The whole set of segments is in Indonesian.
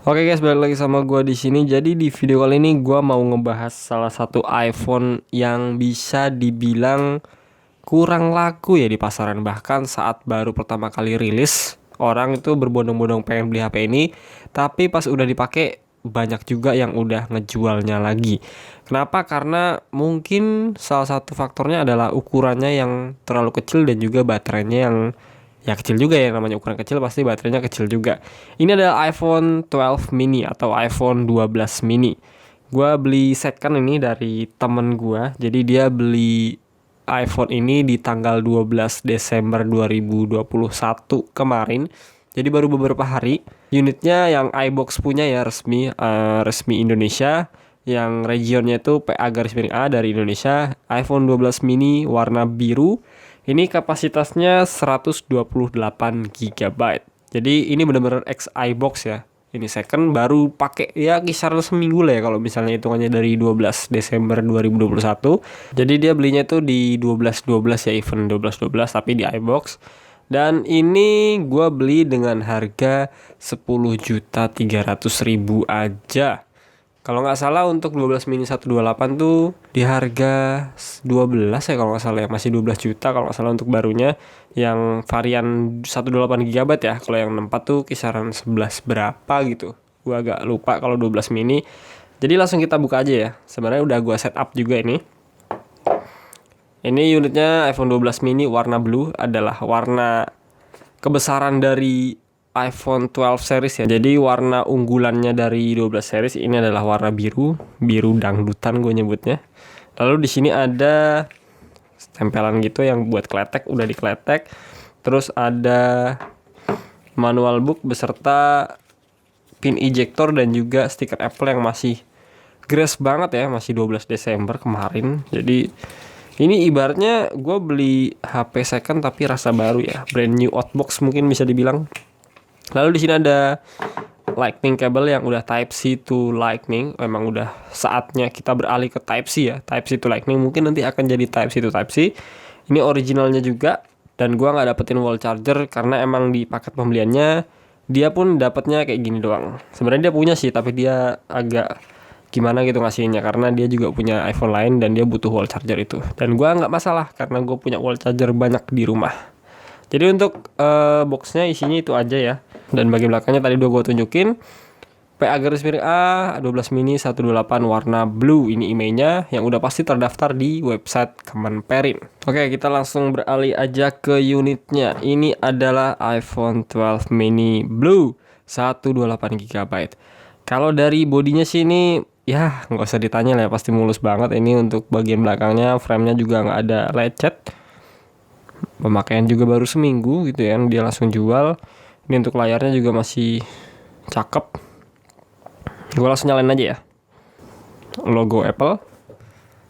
Oke guys, balik lagi sama gua di sini. Jadi di video kali ini gua mau ngebahas salah satu iPhone yang bisa dibilang kurang laku ya di pasaran. Bahkan saat baru pertama kali rilis, orang itu berbondong-bondong pengen beli HP ini, tapi pas udah dipakai banyak juga yang udah ngejualnya lagi. Kenapa? Karena mungkin salah satu faktornya adalah ukurannya yang terlalu kecil dan juga baterainya yang ya kecil juga ya, namanya ukuran kecil pasti baterainya kecil juga. Ini adalah iPhone 12 mini atau iPhone 12 mini. Gua beli second ini dari temen gua. Jadi dia beli iPhone ini di tanggal 12 Desember 2021 kemarin. Jadi baru beberapa hari. Unitnya yang iBox punya ya, resmi Indonesia. Yang regionnya itu PA-A dari Indonesia. iPhone 12 mini warna biru. Ini kapasitasnya 128 GB. Jadi ini benar-benar X iBox ya. Ini second baru pakai ya kisaran seminggu lah ya kalau misalnya hitungannya dari 12 Desember 2021. Jadi dia belinya itu di 12/12 ya, event 12/12 tapi di iBox. Dan ini gua beli dengan harga 10.300.000 aja. Kalau nggak salah untuk 12 mini 128 tuh di harga 12 ya kalau nggak salah ya, masih 12 juta kalau nggak salah untuk barunya. Yang varian 128 GB ya, kalau yang 64 tuh kisaran 11 berapa gitu. Gua agak lupa kalau 12 mini. Jadi langsung kita buka aja ya. Sebenarnya udah gua setup juga ini. Ini unitnya iPhone 12 mini warna blue, adalah warna kebesaran dari iPhone 12 series ya. Jadi warna unggulannya dari 12 series ini adalah warna biru, biru dangdutan gue nyebutnya. Lalu di sini ada tempelan gitu yang buat kletek, udah dikletek. Terus ada manual book beserta pin ejector dan juga stiker Apple yang masih grace banget ya, masih 12 Desember kemarin. Jadi ini ibaratnya gue beli HP second tapi rasa baru ya, brand new outbox mungkin bisa dibilang. Lalu di sini ada Lightning cable yang udah Type C to Lightning. Memang udah saatnya kita beralih ke Type C ya. Type C to Lightning mungkin nanti akan jadi Type C to Type C. Ini originalnya juga. Dan gua nggak dapetin wall charger karena emang di paket pembeliannya dia pun dapatnya kayak gini doang. Sebenarnya dia punya sih, tapi dia agak gimana gitu ngasihnya karena dia juga punya iPhone lain dan dia butuh wall charger itu. Dan gua nggak masalah karena gue punya wall charger banyak di rumah. Jadi untuk boxnya isinya itu aja ya. Dan bagian belakangnya tadi udah gue tunjukin. PA-A 12 mini 128 warna blue. Ini emailnya yang udah pasti terdaftar di website Kemenperin. Oke, kita langsung beralih aja ke unitnya. Ini adalah iPhone 12 mini blue 128 GB. Kalau dari bodinya sih ini ya nggak usah ditanya lah ya, pasti mulus banget. Ini untuk bagian belakangnya, framenya juga nggak ada lecet. Pemakaian juga baru seminggu gitu ya, dia langsung jual. Ini untuk layarnya juga masih cakep. Gue langsung nyalain aja ya. Logo Apple.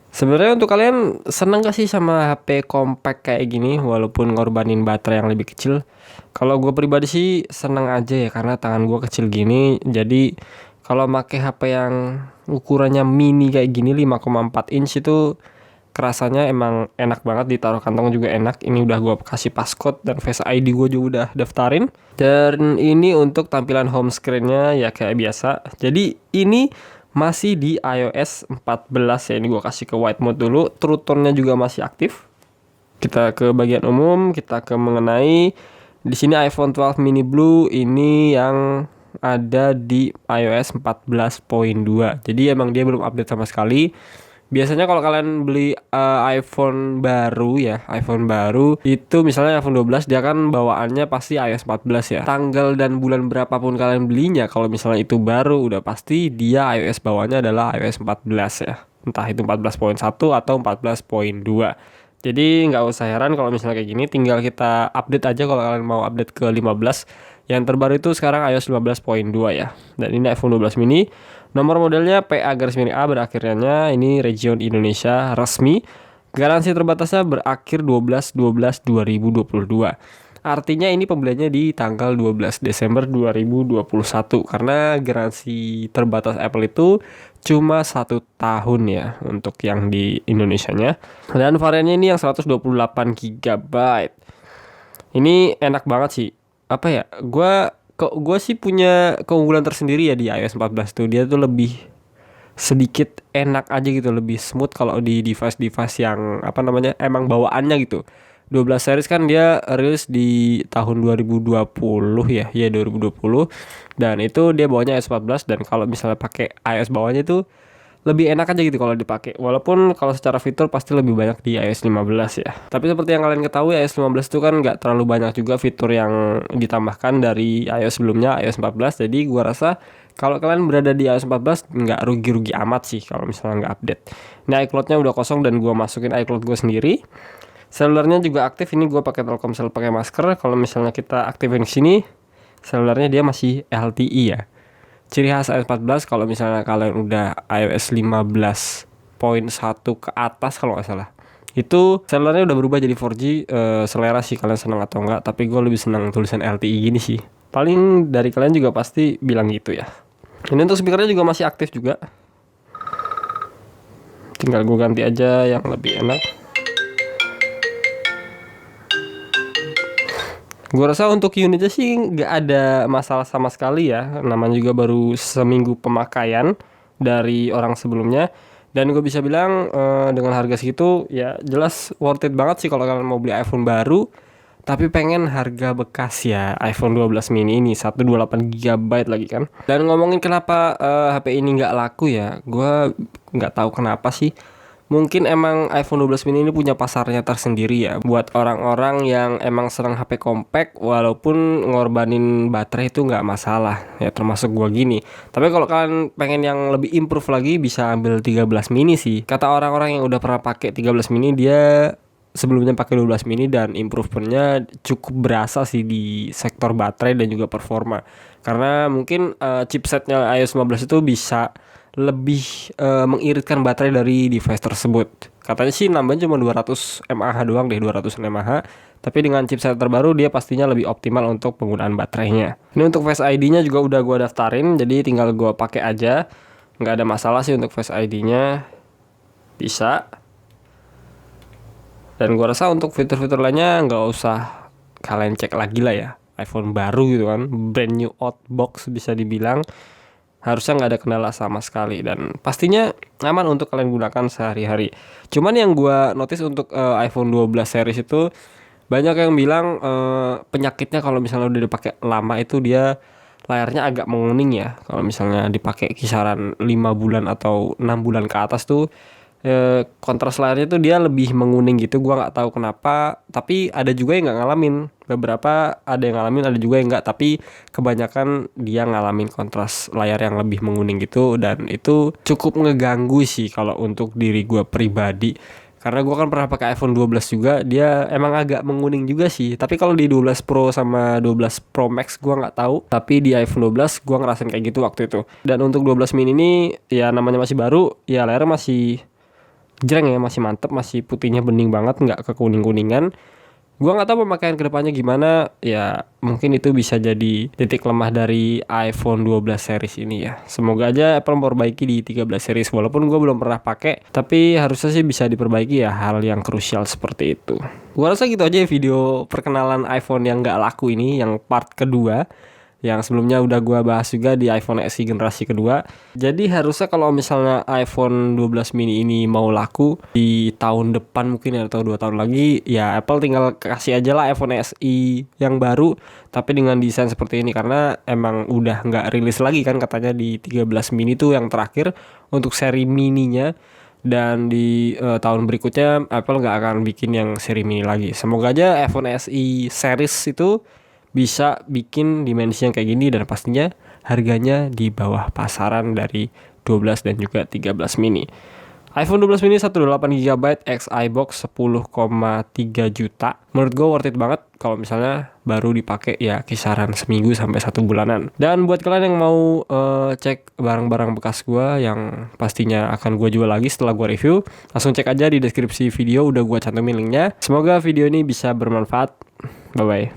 Sebenarnya untuk kalian seneng gak sih sama HP compact kayak gini walaupun ngorbanin baterai yang lebih kecil? Kalau gue pribadi sih seneng aja ya karena tangan gue kecil gini. Jadi kalau pakai HP yang ukurannya mini kayak gini 5,4 inch itu kerasanya emang enak banget, ditaruh kantong juga enak. Ini udah gue kasih passcode dan Face ID gue juga udah daftarin. Dan ini untuk tampilan home screen-nya ya kayak biasa. Jadi ini masih di iOS 14 ya. Ini gue kasih ke white mode dulu. True tone-nya juga masih aktif. Kita ke bagian umum, kita ke mengenai di sini iPhone 12 mini blue ini yang ada di iOS 14.2. Jadi emang dia belum update sama sekali. Biasanya kalau kalian beli iPhone baru ya, iPhone baru itu misalnya iPhone 12 dia kan bawaannya pasti iOS 14 ya. Tanggal dan bulan berapapun kalian belinya, kalau misalnya itu baru udah pasti dia iOS bawaannya adalah iOS 14 ya. Entah itu 14.1 atau 14.2. Jadi nggak usah heran kalau misalnya kayak gini, tinggal kita update aja kalau kalian mau update ke 15. Yang terbaru itu sekarang iOS 15.2 ya. Dan ini iPhone 12 mini. Nomor modelnya PA-A berakhirnya. Ini region Indonesia resmi. Garansi terbatasnya berakhir 12/12/2022. Artinya ini pembeliannya di tanggal 12 Desember 2021. Karena garansi terbatas Apple itu cuma 1 tahun ya untuk yang di Indonesianya. Dan variannya ini yang 128 GB. Ini enak banget sih. Apa ya? Gue kok gue sih punya keunggulan tersendiri ya di iOS 14 tuh. Dia tuh lebih sedikit enak aja gitu, lebih smooth kalau di device-device yang apa namanya emang bawaannya gitu. 12 series kan dia rilis di tahun 2020 ya, 2020. Dan itu dia bawanya iOS 14, dan kalau misalnya pakai iOS bawahnya itu lebih enak aja gitu kalau dipakai. Walaupun kalau secara fitur pasti lebih banyak di iOS 15 ya. Tapi seperti yang kalian ketahui, iOS 15 itu kan nggak terlalu banyak juga fitur yang ditambahkan dari iOS sebelumnya, iOS 14. Jadi gua rasa kalau kalian berada di iOS 14 nggak rugi-rugi amat sih kalau misalnya nggak update. Ini iCloud-nya udah kosong dan gua masukin iCloud gue sendiri. Selulernya juga aktif, ini gua pakai Telkomsel pakai masker. Kalau misalnya kita aktifin sini, selulernya dia masih LTE ya. Ciri khas iOS 14 kalau misalnya kalian udah iOS 15.1 ke atas kalau nggak salah, itu selulernya udah berubah jadi 4G. Selera sih kalian senang atau enggak, tapi gue lebih senang tulisan LTE gini sih. Paling dari kalian juga pasti bilang gitu ya. Ini untuk speakernya juga masih aktif juga, tinggal gue ganti aja yang lebih enak. Gue rasa untuk unitnya sih nggak ada masalah sama sekali ya. Namanya juga baru seminggu pemakaian dari orang sebelumnya. Dan gue bisa bilang dengan harga segitu ya jelas worth it banget sih kalau kalian mau beli iPhone baru. Tapi pengen harga bekas ya, iPhone 12 mini ini 128 GB lagi kan. Dan ngomongin kenapa HP ini nggak laku ya, gue nggak tahu kenapa sih. Mungkin emang iPhone 12 mini ini punya pasarnya tersendiri ya, buat orang-orang yang emang senang HP compact walaupun ngorbanin baterai itu nggak masalah ya, termasuk gua gini. Tapi kalau kalian pengen yang lebih improve lagi bisa ambil 13 mini sih. Kata orang-orang yang udah pernah pakai 13 mini, dia sebelumnya pakai 12 mini dan improvementnya cukup berasa sih di sektor baterai dan juga performa. Karena mungkin chipsetnya iOS 15 itu bisa lebih mengiritkan baterai dari device tersebut. Katanya sih nambahnya cuma 200 mAh doang deh, 200 mAh. Tapi dengan chipset terbaru dia pastinya lebih optimal untuk penggunaan baterainya. Ini untuk Face ID-nya juga udah gua daftarin, jadi tinggal gua pakai aja. Nggak ada masalah sih untuk Face ID-nya. Bisa. Dan gua rasa untuk fitur-fitur lainnya nggak usah kalian cek lagi lah ya. iPhone baru gitu kan, brand new out box bisa dibilang. Harusnya nggak ada kendala sama sekali dan pastinya aman untuk kalian gunakan sehari-hari. Cuman yang gua notice untuk iPhone 12 series itu banyak yang bilang penyakitnya kalau misalnya udah dipakai lama itu dia layarnya agak menguning ya. Kalau misalnya dipakai kisaran 5 bulan atau 6 bulan ke atas tuh kontras layarnya tuh dia lebih menguning gitu. Gua nggak tahu kenapa, tapi ada juga yang nggak ngalamin. Beberapa ada yang ngalamin, ada juga yang nggak, tapi kebanyakan dia ngalamin kontras layar yang lebih menguning gitu, dan itu cukup ngeganggu sih kalau untuk diri gua pribadi. Karena gua kan pernah pakai iPhone 12 juga, dia emang agak menguning juga sih. Tapi kalau di 12 Pro sama 12 Pro Max gua nggak tahu, tapi di iPhone 12 gua ngerasain kayak gitu waktu itu. Dan untuk 12 mini ini ya namanya masih baru, ya layarnya masih jreng ya, masih mantep, masih putihnya bening banget, nggak kekuning-kuningan. Gua nggak tahu pemakaian kedepannya gimana ya, mungkin itu bisa jadi titik lemah dari iPhone 12 series ini ya. Semoga aja Apple memperbaiki di 13 series, walaupun gua belum pernah pakai, tapi harusnya sih bisa diperbaiki ya hal yang krusial seperti itu. Gua rasa gitu aja ya video perkenalan iPhone yang nggak laku ini, yang part kedua. Yang sebelumnya udah gua bahas juga di iPhone SE generasi kedua. Jadi harusnya kalau misalnya iPhone 12 mini ini mau laku di tahun depan mungkin atau 2 tahun lagi, ya Apple tinggal kasih aja lah iPhone SE yang baru tapi dengan desain seperti ini, karena emang udah nggak rilis lagi kan katanya di 13 mini tuh yang terakhir untuk seri mininya. Dan di tahun berikutnya Apple nggak akan bikin yang seri mini lagi. Semoga aja iPhone SE series itu bisa bikin dimensi yang kayak gini, dan pastinya harganya di bawah pasaran dari 12 dan juga 13 mini. iPhone 12 mini 128GB X iBox 10,3 juta. Menurut gue worth it banget kalau misalnya baru dipakai ya kisaran seminggu sampai 1 bulanan. Dan buat kalian yang mau cek barang-barang bekas gue yang pastinya akan gue jual lagi setelah gue review, langsung cek aja di deskripsi video, udah gue cantumin linknya. Semoga video ini bisa bermanfaat. Bye bye.